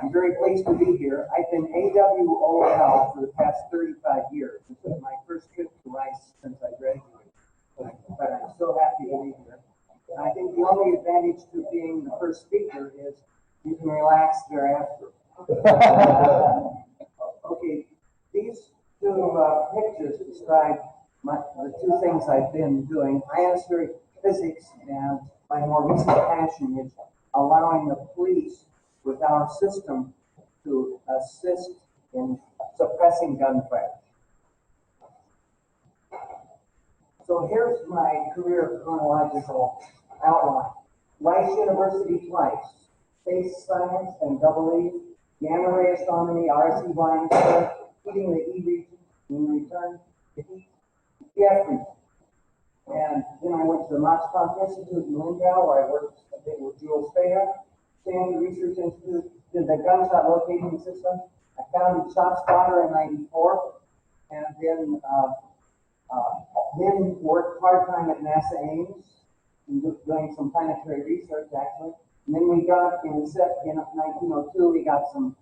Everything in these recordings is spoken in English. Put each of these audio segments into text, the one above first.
I'm very pleased to be here. I've been AWOL for the past 35 years. This is my first trip to Rice since I graduated, but I'm so happy to be here. And I think the only advantage to being the first speaker is you can relax thereafter. Okay, these two pictures describe the two things I've been doing: ionospheric physics, and my more recent passion is allowing the police with our system to assist in suppressing gunfire. So here's my career chronological outline. Rice University twice, space science and double E, gamma ray astronomy, RC blind spot, heating the E region, in return to heat Jeffrey. And then I went to the Max Planck Institute in Lindau, where I worked a bit with Jules Fea, Stanford Research Institute, did the gunshot locating system. I founded Shotspotter in '94, and then worked part-time at NASA Ames, doing some planetary research, actually. And then we got, in 1902, we got some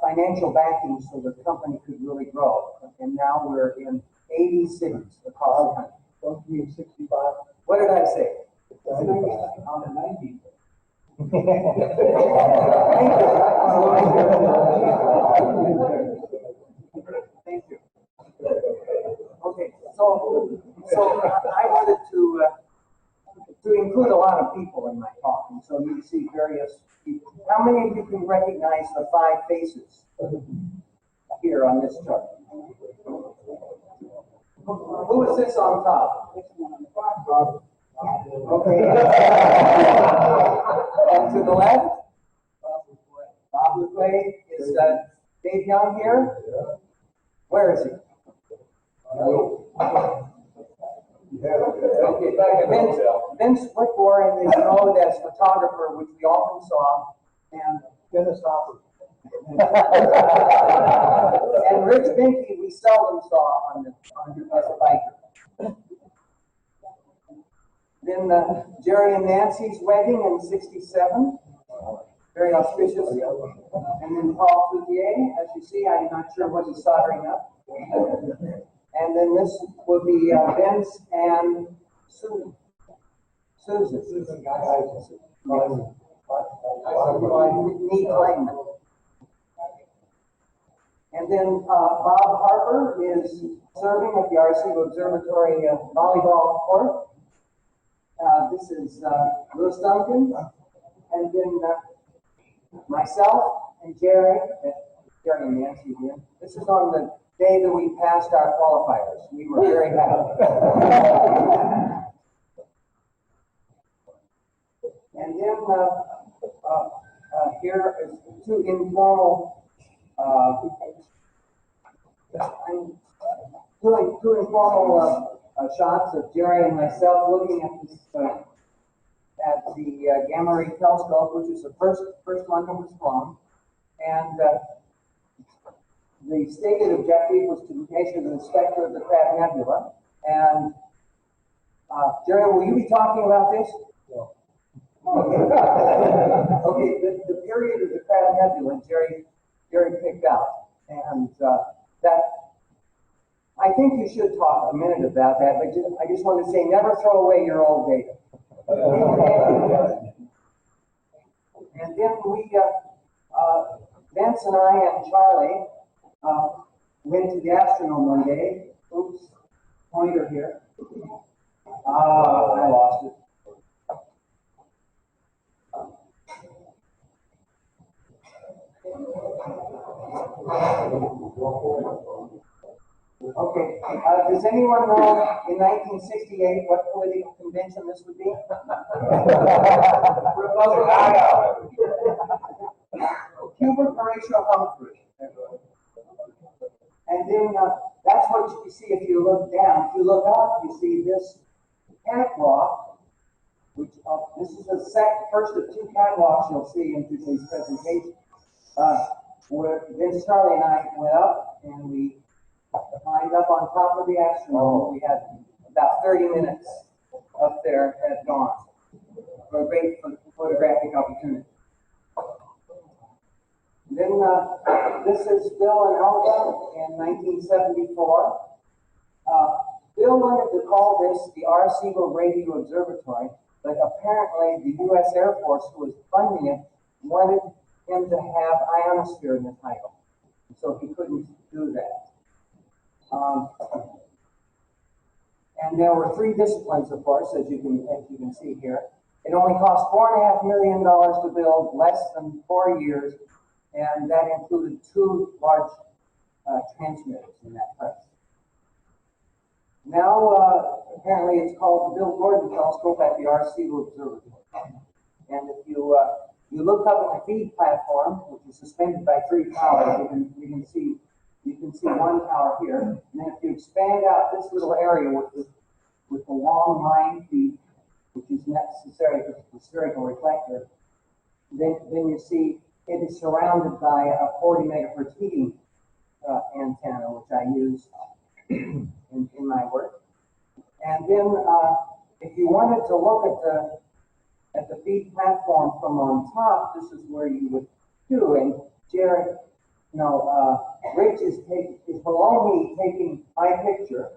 financial backing so the company could really grow. And now we're in 80 cities across the country. Don't you 65? What did I say? On the 90. Thank you. Okay, so I wanted to include a lot of people in my talk, and so you see various people. How many of you can recognize the 5 faces here on this chart? Who is this on top? Okay. And to the left? Bob LeQuay. Is Dave Young here? Where is he? Okay. Vince Whitmore is known as photographer, which we often saw, and Dennis Hopper. And Rich Binky we seldom saw on as a biker. Then Jerry and Nancy's wedding in '67, very auspicious. And then Paul Cloutier, as you see, I'm not sure what he's soldering up. And then this will be Vince and Susan. Neat alignment. And then Bob Harper is serving at the Arecibo Observatory volleyball court. This is Louis Duncan, and then myself and Jerry and Nancy again. This is on the day that we passed our qualifiers. We were very happy. And then here is 2 informal. I'm doing 2 informal shots of Jerry and myself looking at this at the gamma ray telescope, which is the first one that was flown, and the stated objective was to measure the spectra of the Crab Nebula. And Jerry, will you be talking about this? No. Okay. The period of the Crab Nebula, Jerry picked out, and that. I think you should talk a minute about that, but I just want to say, never throw away your old data. And then Vince and I and Charlie went to the Astronomy one day. Oops, pointer here. I lost it. Okay, does anyone know in 1968 what political convention this would be? Hubert Horatio Humphrey. And then that's what you see if you look down. If you look up, you see this catwalk, which this is the first of 2 catwalks you'll see in today's presentation. Where Vince, Charlie, and I went up, and we climbed up on top of the Astronomy. We had about 30 minutes up there at dawn for a great photographic opportunity. this is Bill and Elga in 1974. Bill wanted to call this the Arecibo Radio Observatory, but apparently the U.S. Air Force, who was funding it, wanted him to have Ionosphere in the title, so he couldn't do that. And there were three disciplines, of course, as you can see here. It only cost $4.5 million to build, less than 4 years, and that included two large transmitters in that price. Now, apparently it's called the Bill Gordon Telescope at the Arecibo Observatory. And if you look up at the feed platform, which is suspended by three towers, you can see one tower here. And then if you expand out this little area with the long line feed, which is necessary for the spherical reflector, then you see it is surrounded by a 40 megahertz heating antenna, which I use in my work. And then if you wanted to look at the feed platform from on top, this is where you would do. And Jared, Rich is below me taking my picture,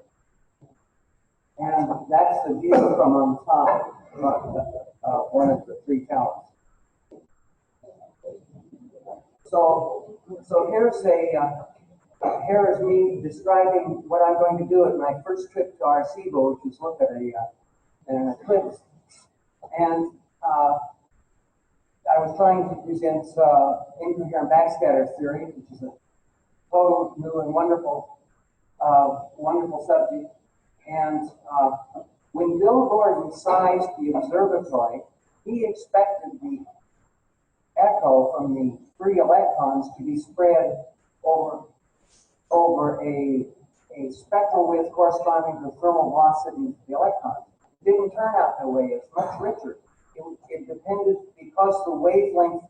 and that's the view from on top of one of the three towers. So here is me describing what I'm going to do at my first trip to Arecibo, which is look at an eclipse. And I was trying to present incoherent backscatter theory, which is a total new and wonderful subject. And when Bill Gordon sized the observatory, he expected the echo from the free electrons to be spread over a spectral width corresponding to the thermal velocity of the electrons. It didn't turn out that way. It's much richer. It depended, because the wavelength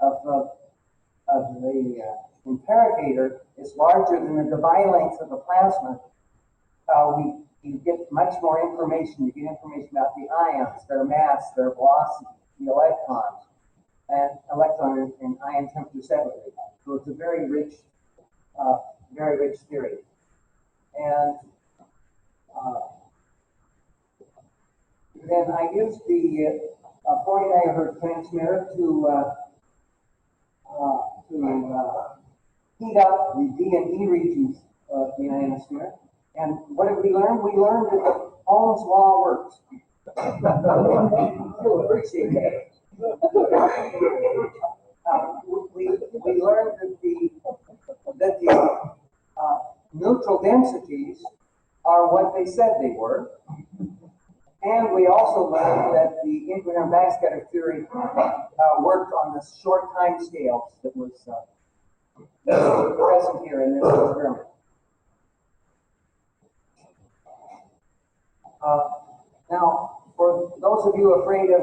of the interrogator is larger than the Debye length of the plasma. You get much more information. You get information about the ions, their mass, their velocity, the electrons, and electron and ion temperature separately. So it's a very rich theory. And then I used the 40 megahertz transmitter to heat up the D and E regions of the ionosphere. And what did we learn? We learned that Ohm's law works. You'll appreciate that. We learned that the neutral densities are what they said they were. And we also learned that the incoherent backscatter theory worked on the short time scales that was present here in this experiment. Now, for those of you afraid of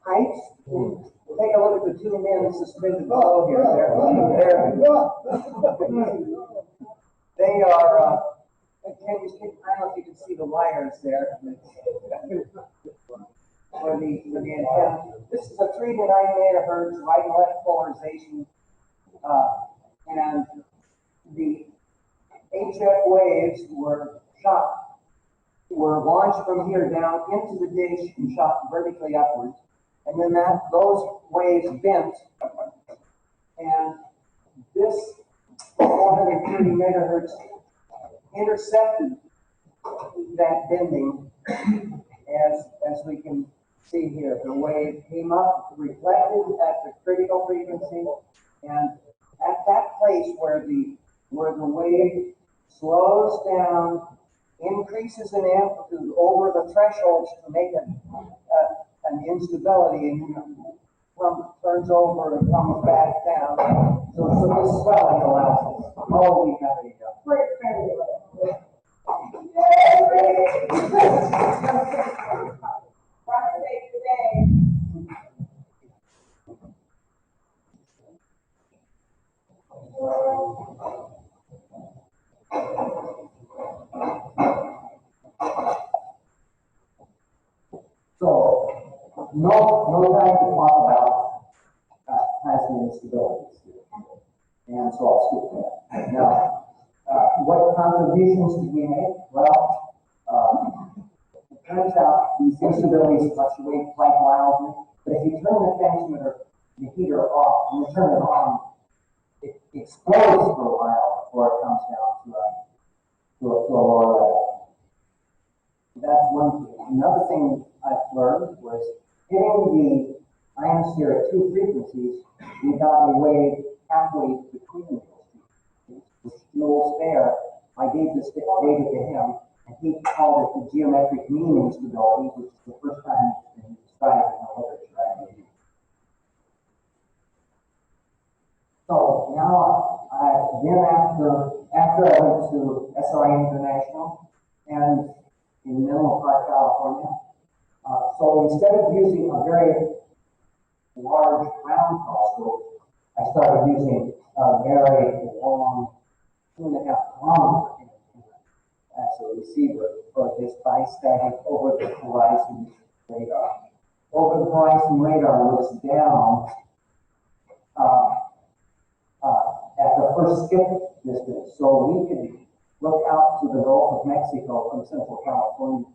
heights, take a look at the two men suspended below here. They are. I don't know if you can see the wires there for the antenna. This is a 3 to 9 megahertz right and left polarization, and the HF waves were launched from here down into the dish and shot vertically upwards, and then those waves bent, and this 430 megahertz intercepted that bending, as we can see here. The wave came up, reflected at the critical frequency, and at that place where the wave slows down, increases in amplitude over the thresholds to make an instability, and turns over and comes back down. So this swelling allows us. Oh, we have a great family. So, no time to talk about plasma instabilities. And so I'll skip that. Now, what contributions did we make? Well, it turns out these instabilities fluctuate quite wildly, but if you turn the transmitter, the heater off, and you turn it on, it explodes for a while before it comes down to a lower level. That's one thing. Another thing I've learned was hitting the ionosphere at 2 frequencies, we got a wave halfway between those 2 frequencies. The fuel spare, I gave this data to him, and he called it the geometric mean instability, which is the first time it's been described in the literature, I believe. So now, after I went to SRI International and in Menlo Park, California, so instead of using a very large round telescope, I started using a very long 2.5 kilometer as a receiver for this bistatic over the horizon radar. Over the horizon radar looks down at the first skip distance, so we could look out to the Gulf of Mexico from Central California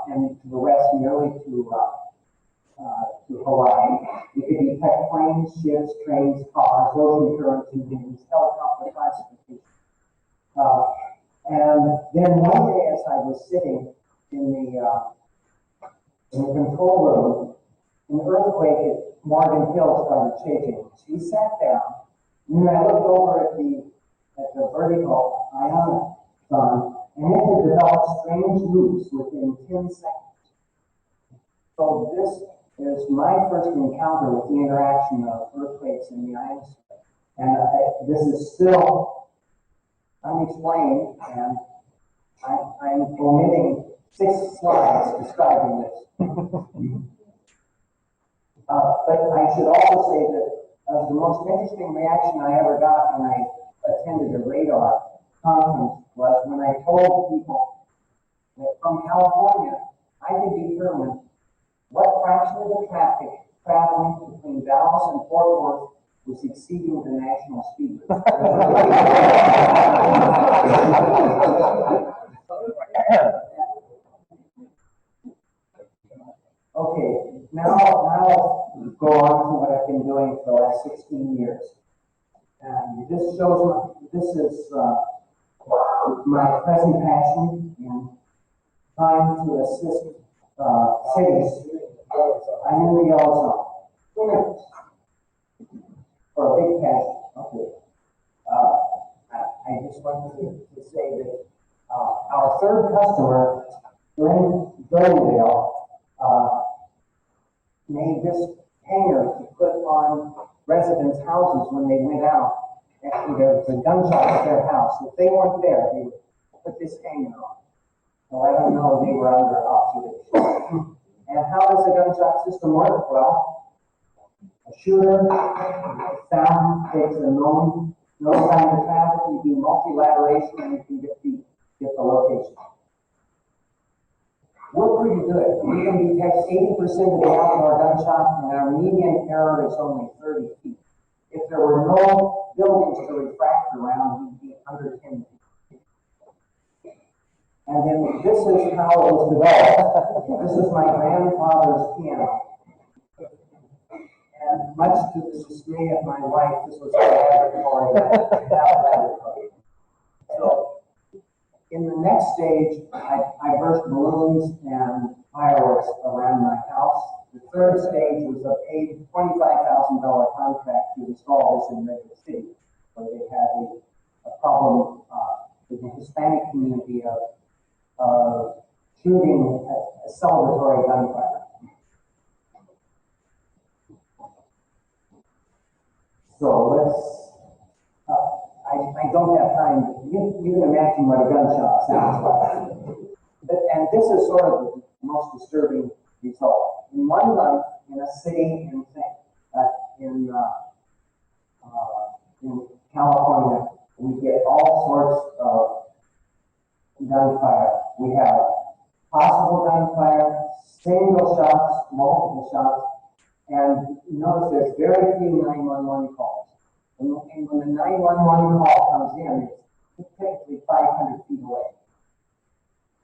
and to the west nearly to Hawaii. We could detect planes, ships, trains, cars, ocean currents, and things, helicopter classification. And then one day, as I was sitting in the control room, an earthquake at Morgan Hill started shaking. We sat down, and then I looked over at the vertical ionosphere, and it had developed strange loops within 10 seconds. So this is my first encounter with the interaction of earthquakes in the ionosphere. And this is still unexplained, and I'm omitting 6 slides describing this. But I should also say that the most interesting reaction I ever got when I attended a radar conference was when I told people that from California, I could determine what fraction of the traffic traveling between Dallas and Fort Worth was exceeding the national speed limit. Okay, now I'll go on to what I've been doing for the last 16 years. And this shows this is my present passion in trying to assist cities. I'm in the yellow zone. 2 minutes for a big passion. Okay. I just wanted to say that our third customer, Glendale, made this hanger to put on residents' houses when they went out. And there was a gunshot at their house. If they weren't there, they would put this hanger on. So I don't know, they were under observation. And how does the gunshot system work? Well, a shooter sound takes a known time to travel. You do multilateration, and you can get the location. We're pretty good. We can detect 80% of the outdoor gunshot, and our median error is only 30 feet. If there were no buildings to refract around, we'd be under 10 feet. And then this is how it was developed. This is my grandfather's piano. And much to the dismay of my wife, this was a laboratory. So, in the next stage, I burst balloons and fireworks around my house. The third stage was a paid $25,000 contract to install this in Redwood City, where they had a problem with the Hispanic community of shooting a celebratory gunfire. So let's. I don't have time. You can imagine what a gunshot sounds like. And this is sort of the most disturbing result. In 1 month, in a city in California, we get all sorts of gunfire. We have possible gunfire, single shots, multiple shots, and notice there's very few 911 calls. And when the 911 call comes in, it's typically 500 feet away.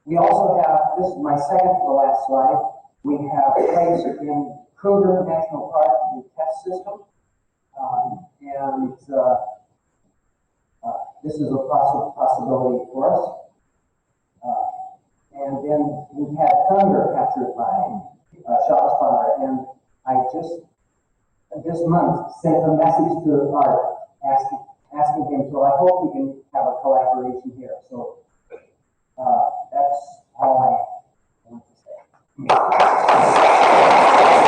We also have, this is my second to the last slide, we have placed in Kruger National Park the test system. This is a possibility for us. And then we had thunder captured by Shotspotter, and I just this month sent a message to Art asking him, so I hope we can have a collaboration